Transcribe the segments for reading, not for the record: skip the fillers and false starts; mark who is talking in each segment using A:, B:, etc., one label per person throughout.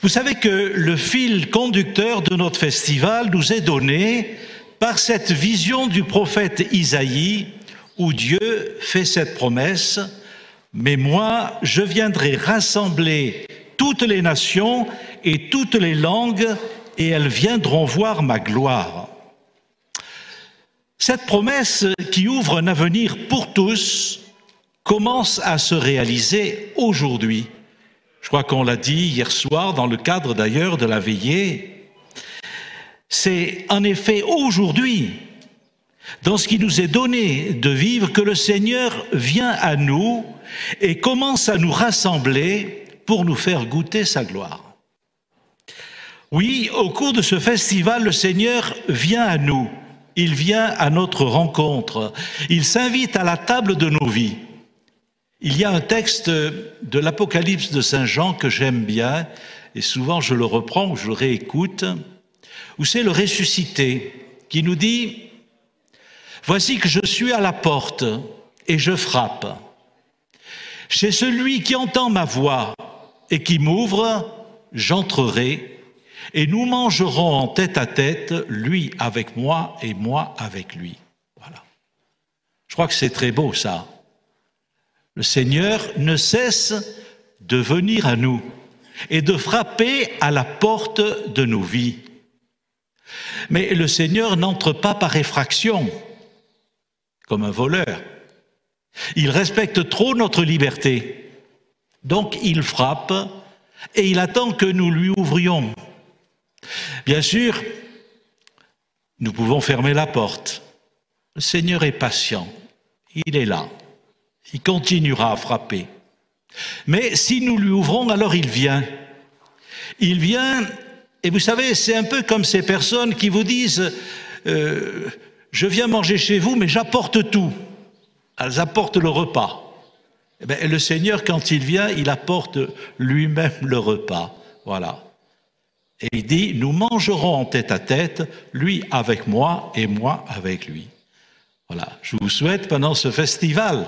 A: Vous savez que le fil conducteur de notre festival nous est donné par cette vision du prophète Isaïe où Dieu fait cette promesse « Mais moi, je viendrai rassembler toutes les nations et toutes les langues et elles viendront voir ma gloire. » Cette promesse qui ouvre un avenir pour tous commence à se réaliser aujourd'hui. Je crois qu'on l'a dit hier soir dans le cadre d'ailleurs de la veillée. C'est en effet aujourd'hui, dans ce qui nous est donné de vivre, que le Seigneur vient à nous et commence à nous rassembler pour nous faire goûter sa gloire. Oui, au cours de ce festival, le Seigneur vient à nous, il vient à notre rencontre, il s'invite à la table de nos vies. Il y a un texte de l'Apocalypse de Saint Jean que j'aime bien, et souvent je le reprends ou je le réécoute, où c'est le ressuscité qui nous dit « Voici que je suis à la porte et je frappe. Chez celui qui entend ma voix et qui m'ouvre, j'entrerai et nous mangerons en tête à tête, lui avec moi et moi avec lui. » Voilà. Je crois que c'est très beau ça. Le Seigneur ne cesse de venir à nous et de frapper à la porte de nos vies. Mais le Seigneur n'entre pas par effraction, comme un voleur. Il respecte trop notre liberté. Donc il frappe et il attend que nous lui ouvrions. Bien sûr, nous pouvons fermer la porte. Le Seigneur est patient. Il est là. Il continuera à frapper. Mais si nous lui ouvrons, alors il vient. Il vient, et vous savez, c'est un peu comme ces personnes qui vous disent je viens manger chez vous, mais j'apporte tout. Elles apportent le repas. Eh bien, le Seigneur, quand il vient, il apporte lui-même le repas. Voilà. Et il dit, nous mangerons en tête à tête, lui avec moi et moi avec lui. Voilà. Je vous souhaite pendant ce festival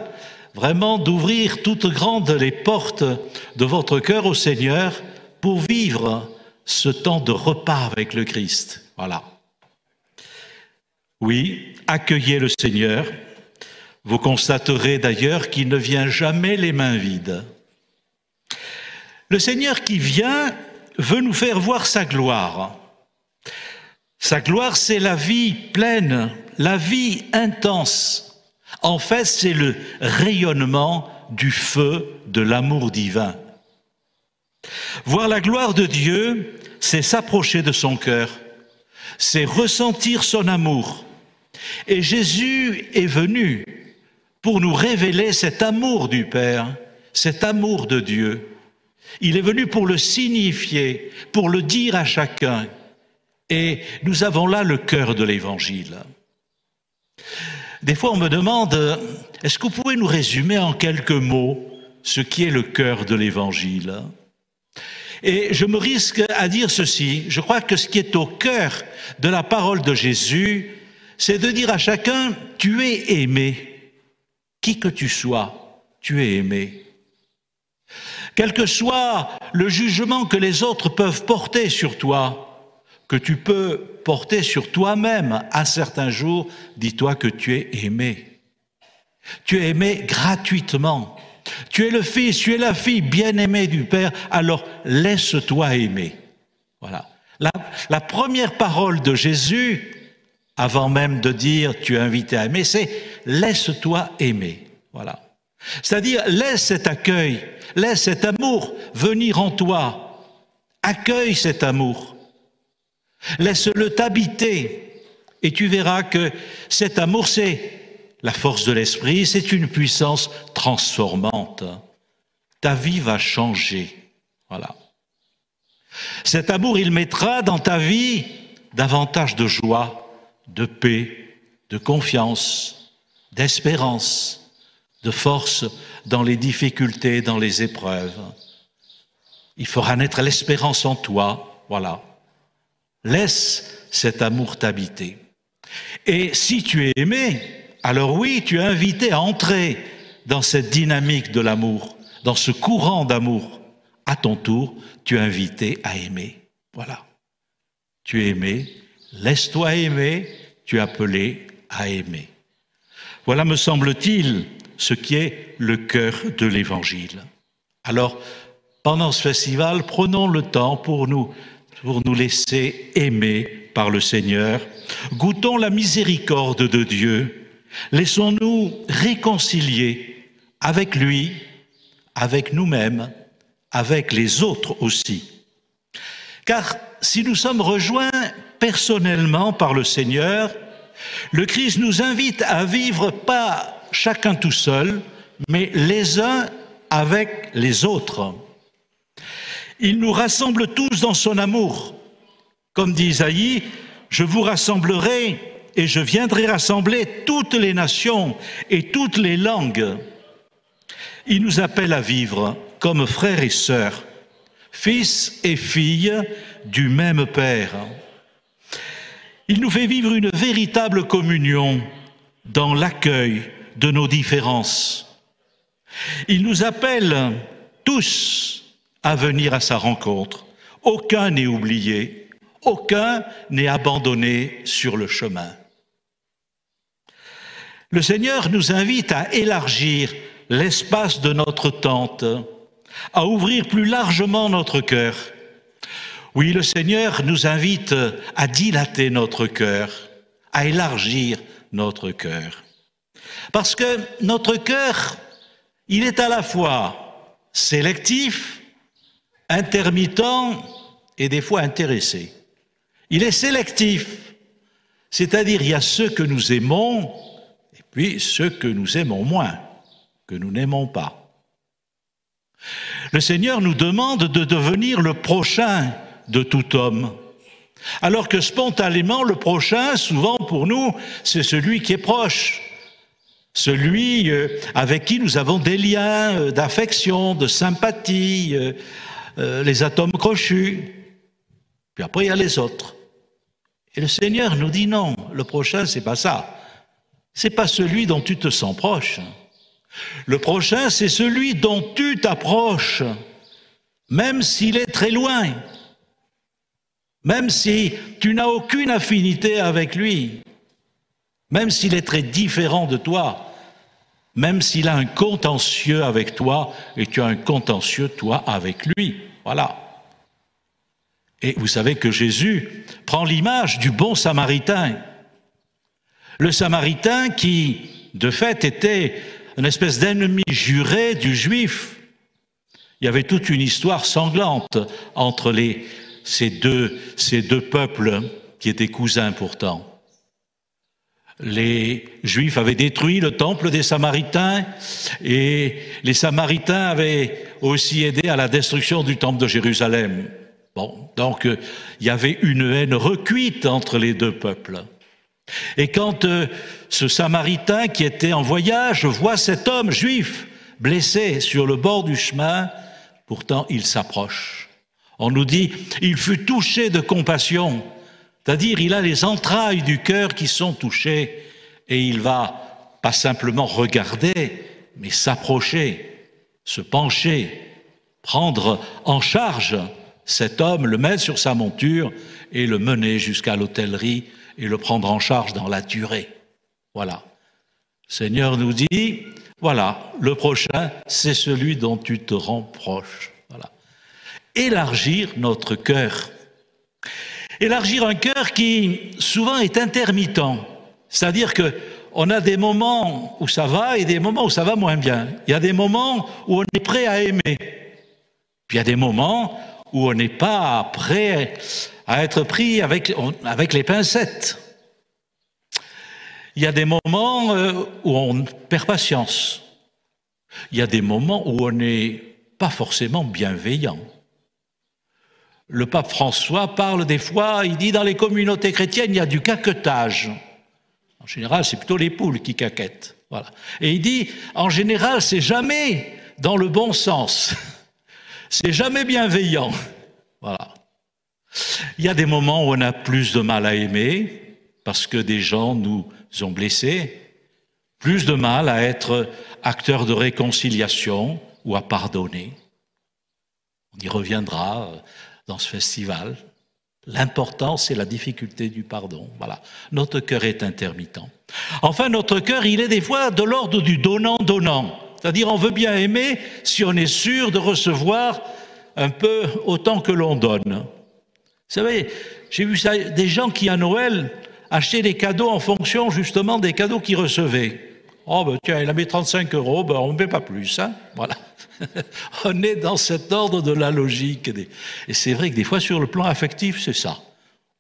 A: vraiment d'ouvrir toutes grandes les portes de votre cœur au Seigneur pour vivre ce temps de repas avec le Christ. Voilà. Oui, accueillez le Seigneur. Vous constaterez d'ailleurs qu'il ne vient jamais les mains vides. Le Seigneur qui vient veut nous faire voir sa gloire. Sa gloire, c'est la vie pleine, la vie intense. En fait, c'est le rayonnement du feu de l'amour divin. Voir la gloire de Dieu, c'est s'approcher de son cœur, c'est ressentir son amour. Et Jésus est venu pour nous révéler cet amour du Père, cet amour de Dieu. Il est venu pour le signifier, pour le dire à chacun. Et nous avons là le cœur de l'Évangile. Des fois, on me demande, est-ce que vous pouvez nous résumer en quelques mots ce qui est le cœur de l'Évangile? Et je me risque à dire ceci, je crois que ce qui est au cœur de la parole de Jésus, c'est de dire à chacun, tu es aimé, qui que tu sois, tu es aimé. Quel que soit le jugement que les autres peuvent porter sur toi, que tu peux porter sur toi-même à certains jours, dis-toi que tu es aimé. Tu es aimé gratuitement. Tu es le fils, tu es la fille bien-aimée du Père, alors laisse-toi aimer. Voilà. La première parole de Jésus, avant même de dire tu es invité à aimer, c'est laisse-toi aimer. Voilà. C'est-à-dire laisse cet accueil, laisse cet amour venir en toi. Accueille cet amour. Laisse-le t'habiter et tu verras que cet amour, c'est la force de l'esprit, c'est une puissance transformante. Ta vie va changer. Voilà. Cet amour, il mettra dans ta vie davantage de joie, de paix, de confiance, d'espérance, de force dans les difficultés, dans les épreuves. Il fera naître l'espérance en toi. Voilà. Laisse cet amour t'habiter. Et si tu es aimé, alors oui, tu es invité à entrer dans cette dynamique de l'amour, dans ce courant d'amour. à ton tour, tu es invité à aimer. Voilà. Tu es aimé, laisse-toi aimer, tu es appelé à aimer. Voilà, me semble-t-il, ce qui est le cœur de l'Évangile. Alors, pendant ce festival, prenons le temps pour nous laisser aimer par le Seigneur. Goûtons la miséricorde de Dieu. Laissons-nous réconcilier avec lui, avec nous-mêmes, avec les autres aussi. Car si nous sommes rejoints personnellement par le Seigneur, le Christ nous invite à vivre pas chacun tout seul, mais les uns avec les autres. Il nous rassemble tous dans son amour. Comme dit Isaïe, « Je vous rassemblerai et je viendrai rassembler toutes les nations et toutes les langues. » Il nous appelle à vivre comme frères et sœurs, fils et filles du même Père. Il nous fait vivre une véritable communion dans l'accueil de nos différences. Il nous appelle tous à venir à sa rencontre. Aucun n'est oublié, aucun n'est abandonné sur le chemin. Le Seigneur nous invite à élargir l'espace de notre tente, à ouvrir plus largement notre cœur. Oui, le Seigneur nous invite à dilater notre cœur, à élargir notre cœur. Parce que notre cœur, il est à la fois sélectif, intermittent et des fois intéressé. Il est sélectif, c'est-à-dire il y a ceux que nous aimons et puis ceux que nous aimons moins, que nous n'aimons pas. Le Seigneur nous demande de devenir le prochain de tout homme, alors que spontanément, le prochain, souvent pour nous, c'est celui qui est proche, celui avec qui nous avons des liens d'affection, de sympathie, les atomes crochus. Puis après, il y a les autres. Et le Seigneur nous dit non, le prochain, c'est pas ça. C'est pas celui dont tu te sens proche. Le prochain, c'est celui dont tu t'approches, même s'il est très loin, même si tu n'as aucune affinité avec lui, même s'il est très différent de toi, même s'il a un contentieux avec toi et tu as un contentieux, toi, avec lui. Voilà. Et vous savez que Jésus prend l'image du bon Samaritain. Le Samaritain qui, de fait, était une espèce d'ennemi juré du Juif. Il y avait toute une histoire sanglante entre ces deux peuples qui étaient cousins pourtant. Les Juifs avaient détruit le temple des Samaritains et les Samaritains avaient aussi aidé à la destruction du temple de Jérusalem. Bon, donc il y avait une haine recuite entre les deux peuples. Et quand ce Samaritain qui était en voyage voit cet homme juif blessé sur le bord du chemin, pourtant il s'approche. On nous dit, il fut touché de compassion, c'est-à-dire il a les entrailles du cœur qui sont touchées et il va pas simplement regarder, mais s'approcher, se pencher, prendre en charge cet homme, le mettre sur sa monture et le mener jusqu'à l'hôtellerie et le prendre en charge dans la durée. Voilà. Le Seigneur nous dit, voilà, le prochain, c'est celui dont tu te rends proche. Voilà. Élargir notre cœur. Élargir un cœur qui souvent est intermittent. C'est-à-dire qu'on a des moments où ça va et des moments où ça va moins bien. Il y a des moments où on est prêt à aimer. Puis il y a des moments où on n'est pas prêt à être pris avec les pincettes. Il y a des moments où on perd patience. Il y a des moments où on n'est pas forcément bienveillant. Le pape François parle des fois, il dit dans les communautés chrétiennes, il y a du caquetage. En général, c'est plutôt les poules qui caquettent. Voilà. Et il dit, en général, c'est jamais dans le bon sens. C'est jamais bienveillant. Voilà. Il y a des moments où on a plus de mal à aimer parce que des gens nous ont blessés, plus de mal à être acteurs de réconciliation ou à pardonner. On y reviendra dans ce festival. L'important, c'est la difficulté du pardon. Voilà. Notre cœur est intermittent. Enfin, notre cœur, il est des fois de l'ordre du donnant-donnant. C'est-à-dire, on veut bien aimer si on est sûr de recevoir un peu autant que l'on donne. Vous savez, j'ai vu ça, des gens qui, à Noël, achetaient des cadeaux en fonction, justement, des cadeaux qu'ils recevaient. Oh, ben tiens, il a mis 35 €, ben on ne met pas plus, hein. Voilà. On est dans cet ordre de la logique. Et c'est vrai que des fois, sur le plan affectif, c'est ça.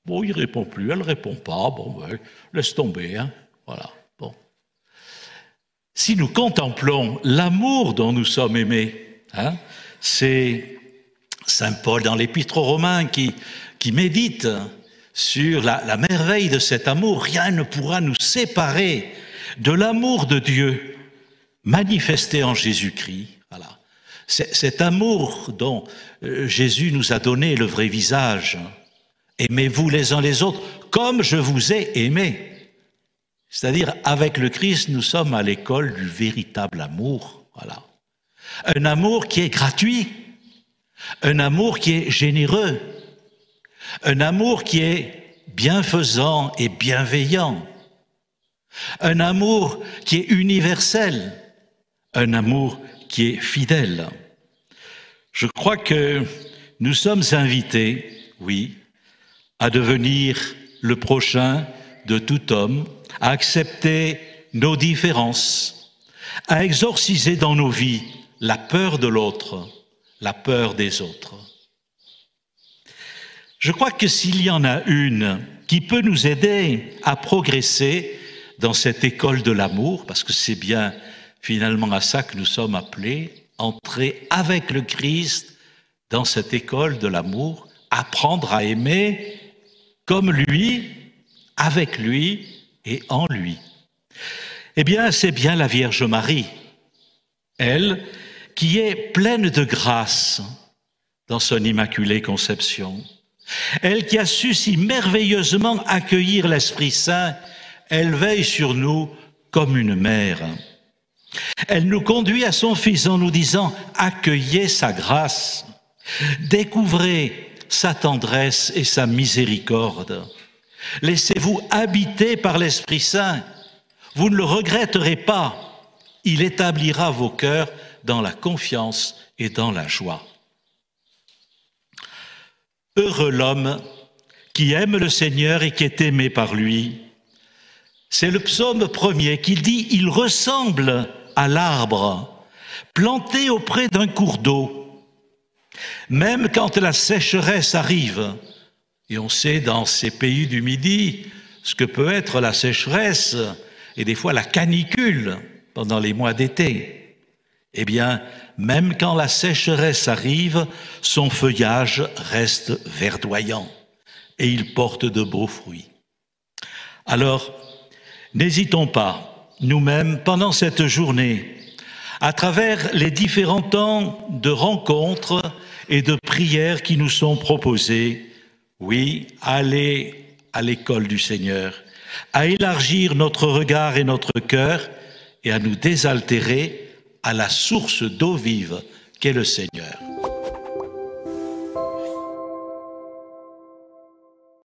A: Bon, il ne répond plus, elle ne répond pas, bon, ben, laisse tomber, hein. Voilà. Bon. Si nous contemplons l'amour dont nous sommes aimés, hein, c'est Saint Paul dans l'Épître aux Romains qui médite sur la merveille de cet amour. Rien ne pourra nous séparer de l'amour de Dieu manifesté en Jésus-Christ. Voilà. Cet amour dont Jésus nous a donné le vrai visage. Aimez-vous les uns les autres comme je vous ai aimé. C'est-à-dire, avec le Christ, nous sommes à l'école du véritable amour. Voilà. Un amour qui est gratuit, un amour qui est généreux, un amour qui est bienfaisant et bienveillant, un amour qui est universel, un amour qui est fidèle. Je crois que nous sommes invités, oui, à devenir le prochain de tout homme, à accepter nos différences, à exorciser dans nos vies la peur de l'autre, la peur des autres. Je crois que s'il y en a une qui peut nous aider à progresser dans cette école de l'amour, parce que c'est bien finalement à ça que nous sommes appelés, entrer avec le Christ dans cette école de l'amour, apprendre à aimer comme lui, avec lui et en lui. Eh bien, c'est bien la Vierge Marie, elle qui est pleine de grâce dans son Immaculée Conception. Elle qui a su si merveilleusement accueillir l'Esprit Saint, elle veille sur nous comme une mère. Elle nous conduit à son Fils en nous disant « Accueillez sa grâce, découvrez sa tendresse et sa miséricorde. Laissez-vous habiter par l'Esprit Saint, vous ne le regretterez pas, il établira vos cœurs dans la confiance et dans la joie. » Heureux l'homme qui aime le Seigneur et qui est aimé par lui. C'est le psaume 1er qui dit « Il ressemble à l'arbre planté auprès d'un cours d'eau. Même quand la sécheresse arrive, et on sait dans ces pays du Midi ce que peut être la sécheresse et des fois la canicule pendant les mois d'été, eh bien, même quand la sécheresse arrive, son feuillage reste verdoyant et il porte de beaux fruits. Alors, n'hésitons pas, nous-mêmes, pendant cette journée, à travers les différents temps de rencontres et de prières qui nous sont proposés, oui, à aller à l'école du Seigneur, à élargir notre regard et notre cœur et à nous désaltérer à la source d'eau vive qu'est le Seigneur.